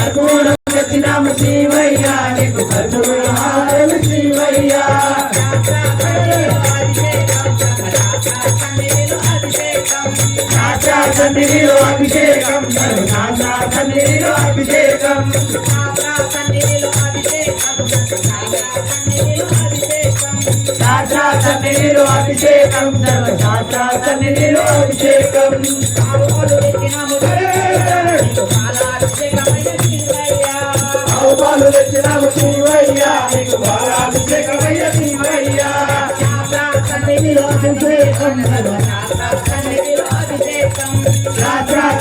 కర్పూరం తెచ్చినాము శివయ్య నీకు కర్పూర హారతులు శివయ్య సన్నిధిలో అభిషేకం సన్నిధిలో అభిషేకం సన్నిధిలో అభిషేకం సర్వశాస్త్ర సన్నిధిలో అభిషేకం పాలు తెచ్చినాము శివయ్య నీకు బాలాభిషేకమయ్య శివయ్య సన్నిధిలో అభిషేకం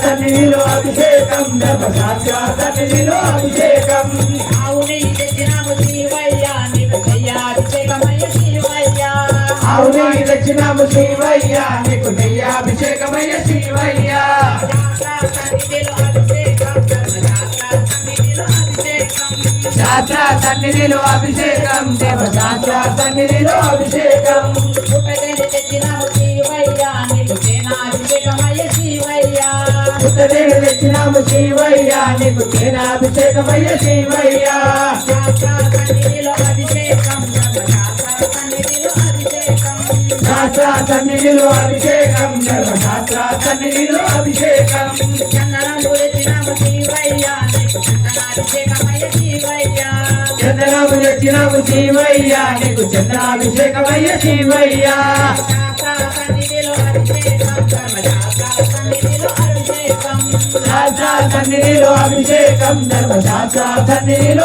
సన్నిధిలో అభిషేకం ధర్మశాస్త్ర సన్నిధిలో అభిషేకం ఆవు నెయ్యి తెచ్చినాము శివయ్య నీకు నెయ్యాభిషేకమయ్య శివయ్య ఆవు నెయ్యి తెచ్చినాము శివయ్య నీకు నెయ్యాభిషేకమయ్య శివయ్య శాస్త్ర సన్నిధిలో అభిషేకం దేవశాస్త్ర సన్నిధిలో అభిషేకం తెచ్చినాము శివయ్య నీకు సేనాభిషేకమయ్య శివయ్య పుట్టదేవి తెచ్చినాము శివయ్య నీకు సేనాభిషేకమయ్య శివయ్య శాస్త్ర సన్నిధిలో అభిషేకం ధర్మశాస్త్ర సన్నిధిలో అభిషేకం చందనము తెచ్చినాము శివయ్య చందనము తెచ్చినాము శివయ్య నీకు చంద్రాభిషేకమయ్య శివయ్య శాస్త్ర సన్నిధిలో అభిషేకం ధర్మశాస్త్ర సన్నిధిలో